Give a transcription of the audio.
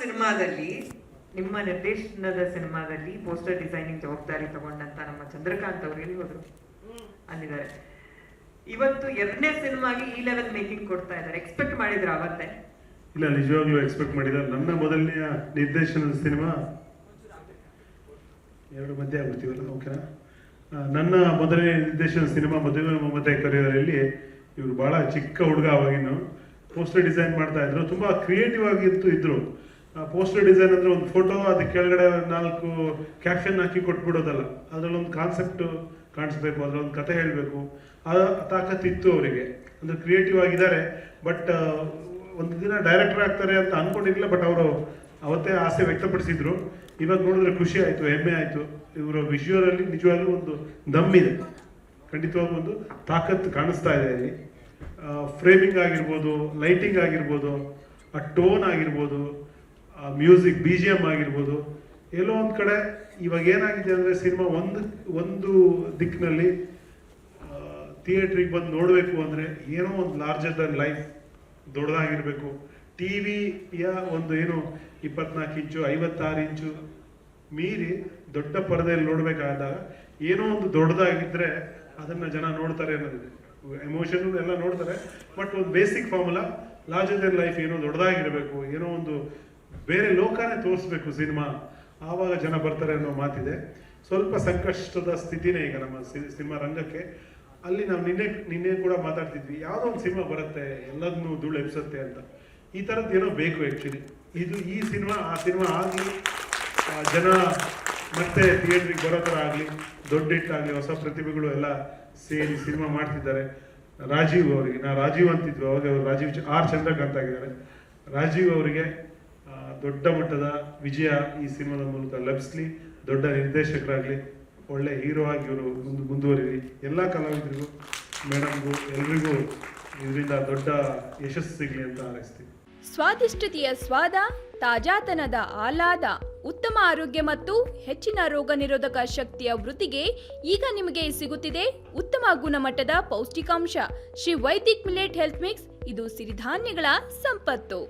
ಸಿನಿಮಾದಲ್ಲಿ, ನಿಮ್ಮ ನಿರ್ದೇಶನದ ಸಿನಿಮಾದಲ್ಲಿ ಪೋಸ್ಟರ್ ಡಿಸೈನಿಂಗ್ ಜವಾಬ್ದಾರಿ ತಗೊಂಡಂತ ನಮ್ಮ ಚಂದ್ರಕಾಂತ್ ಅವರು ಎಲ್ಲಿ ಹೋದ್ರು? ಅಂದಿದ್ದಾರೆ. ಇವತ್ತು 2ನೇ ಸಿನಿಮಾಗೆ ಈ ಲೆವೆಲ್ ಮೇಕಿಂಗ್ ಕೊಡ್ತಾ ಇದ್ದಾರೆ. ಎಕ್ಸ್ಪೆಕ್ಟ್ ಮಾಡಿದ್ರ ಅವತ್ತೇ? ಇಲ್ಲ, ನಿಜವಾಗ್ಲೂ ಎಕ್ಸ್ಪೆಕ್ಟ್ ಮಾಡಿದ. ನನ್ನ ಮೊದಲನೆಯ ನಿರ್ದೇಶನದ ಸಿನಿಮಾ 2 ಮಧ್ಯೆ ಆಗ್ಬಿಡ್ತೀವಲ್ಲ, ಓಕೆನಾ? ನನ್ನ ಮೊದಲನೇ ನಿರ್ದೇಶನದ ಸಿನಿಮಾ ಮದುವೆ ಮಮತೆ ಕರೆಯೋರಲ್ಲಿ ಇವರು ಬಹಳ ಚಿಕ್ಕ ಹುಡುಗ, ಅವಾಗಿನ್ನು ಪೋಸ್ಟರ್ ಡಿಸೈನ್ ಮಾಡ್ತಾ ಇದ್ರು. ತುಂಬಾ ಕ್ರಿಯೇಟಿವ್ ಆಗಿತ್ತು ಇದ್ರು. ಪೋಸ್ಟರ್ ಡಿಸೈನ್ ಅಂದ್ರೆ ಒಂದು ಫೋಟೋ, ಅದಕ್ಕೆ ಕೆಳಗಡೆ 4 ಕ್ಯಾಪ್ಷನ್ ಹಾಕಿ ಕೊಟ್ಬಿಡೋದಲ್ಲ, ಅದರಲ್ಲೊಂದು ಕಾನ್ಸೆಪ್ಟ್ ಕಾಣಿಸ್ಬೇಕು, ಅದರಲ್ಲೊಂದು ಕತೆ ಹೇಳಬೇಕು, ಆ ತಾಕತ್ತಿತ್ತು ಅವರಿಗೆ. ಅಂದ್ರೆ ಕ್ರಿಯೇಟಿವ್ ಆಗಿದ್ದಾರೆ. ಬಟ್ ಒಂದು ದಿನ ಡೈರೆಕ್ಟರ್ ಆಗ್ತಾರೆ ಅಂತ ಅನ್ಕೊಂಡಿರ್ಲಿಲ್ಲ. ಬಟ್ ಅವರು ಅವತ್ತೇ ಆಸೆ ವ್ಯಕ್ತಪಡಿಸಿದ್ರು. ಇವಾಗ ನೋಡಿದ್ರೆ ಖುಷಿ ಆಯ್ತು, ಹೆಮ್ಮೆ ಆಯ್ತು. ಇವರ ವಿಷುವಲ್ಲಿ ನಿಜವಾಗ್ಲೂ ಒಂದು ದಮ್ಮಿದೆ, ಖಂಡಿತವಾಗೂ ಒಂದು ತಾಕತ್ತು ಕಾಣಿಸ್ತಾ ಇದೆ ಇಲ್ಲಿ. ಫ್ರೇಮಿಂಗ್ ಆಗಿರ್ಬೋದು, ಲೈಟಿಂಗ್ ಆಗಿರ್ಬೋದು, ಆ ಟೋನ್ ಆಗಿರ್ಬೋದು, ಮ್ಯೂಸಿಕ್ BGM ಆಗಿರ್ಬೋದು, ಎಲ್ಲೋ ಒಂದು ಕಡೆ ಇವಾಗ ಏನಾಗಿದೆ ಅಂದರೆ ಸಿನಿಮಾ ಒಂದು ದಿಕ್ಕಿನಲ್ಲಿ ಥಿಯೇಟ್ರಿಗೆ ಬಂದು ನೋಡಬೇಕು ಅಂದರೆ ಏನೋ ಒಂದು ಲಾರ್ಜರ್ ದನ್ ಲೈಫ್, ದೊಡ್ಡದಾಗಿರಬೇಕು. ಟಿವಿಯ ಒಂದು ಏನು 24 ಇಂಚು 56 ಇಂಚು ಮೀರಿ ದೊಡ್ಡ ಪರದೆಯಲ್ಲಿ ನೋಡಬೇಕಾದಾಗ ಏನೋ ಒಂದು ದೊಡ್ಡದಾಗಿದ್ದರೆ ಅದನ್ನು ಜನ ನೋಡ್ತಾರೆ ಅನ್ನೋದಿದೆ. ಎಮೋಷನ್ ಎಲ್ಲ ನೋಡ್ತಾರೆ. ಬಟ್ ಒಂದು basic formula larger than life, ಏನೋ ದೊಡ್ಡದಾಗಿರಬೇಕು, ಏನೋ ಒಂದು ಬೇರೆ ಲೋಕನೇ ತೋರಿಸ್ಬೇಕು ಸಿನಿಮಾ, ಆವಾಗ ಜನ ಬರ್ತಾರೆ ಅನ್ನೋ ಮಾತಿದೆ. ಸ್ವಲ್ಪ ಸಂಕಷ್ಟದ ಸ್ಥಿತಿನೇ ಈಗ ನಮ್ಮ ಸಿನಿಮಾ ರಂಗಕ್ಕೆ. ಅಲ್ಲಿ ನಾವು ನಿನ್ನೆ ಕೂಡ ಮಾತಾಡ್ತಿದ್ವಿ, ಯಾವುದೋ ಒಂದು ಸಿನಿಮಾ ಬರುತ್ತೆ ಎಲ್ಲದನ್ನೂ ಧೂಳು ಎಬ್ಸುತ್ತೆ ಅಂತ. ಈ ಥರದ್ದು ಏನೋ ಬೇಕು ಆ್ಯಕ್ಚುಲಿ. ಈ ಸಿನಿಮಾ ಆ ಸಿನಿಮಾ ಆಗಲಿ, ಜನ ಮತ್ತೆ ಥಿಯೇಟ್ರಿಗೆ ಬರೋ ಥರ ಆಗಲಿ, ದೊಡ್ಡ ಹಿಟ್ಟಾಗಲಿ, ಹೊಸ ಪ್ರತಿಭೆಗಳು ಎಲ್ಲ ಸೇರಿ ಸಿನಿಮಾ ಮಾಡ್ತಿದ್ದಾರೆ. ರಾಜೀವ್ ಅವರಿಗೆ, ನಾ ರಾಜೀವ್ ಅಂತಿದ್ವಿ ಅವಾಗ, ಅವರು ರಾಜೀವ್ R ಚಂದ್ರಕಾಂತ್ ಆಗಿದ್ದಾರೆ. ರಾಜೀವ್ ಅವರಿಗೆ ದೊಡ್ಡ ಮಟ್ಟದ ವಿಜಯ ಈ ಸಿನಿಮಾದ ಮೂಲಕ ಲಭಿಸ್ಲಿ. ದೊಡ್ಡ ನಿರ್ದೇಶಕರಾಗಲಿ, ಒಳ್ಳೆ ಹೀರೋ ಆಗಿ ಇವರು ಮುಂದುವರಿಲಿ. ಎಲ್ಲ ಕಲಾವಿದರಿಗೂ, ಮೇಡಮ್ಗೂ, ಎಲ್ರಿಗೂ ಇದರಿಂದ ದೊಡ್ಡ ಯಶಸ್ಸು ಸಿಗಲಿ ಅಂತ ಹಾರೈಸ್ತೀವಿ. ಸ್ವಾದಿಷ್ಟತೆಯ ಸ್ವಾದ, ತಾಜಾತನದ ಆಹ್ಲಾದ, ಉತ್ತಮ ಆರೋಗ್ಯ ಮತ್ತು ಹೆಚ್ಚಿನ ರೋಗ ನಿರೋಧಕ ಶಕ್ತಿಯ ವೃದ್ಧಿಗೆ ಈಗ ನಿಮಗೆ ಸಿಗುತ್ತಿದೆ ಉತ್ತಮ ಗುಣಮಟ್ಟದ ಪೌಷ್ಟಿಕಾಂಶ. Shri Vaidik millet health mix. ಇದು ಸಿರಿಧಾನ್ಯಗಳ ಸಂಪತ್ತು.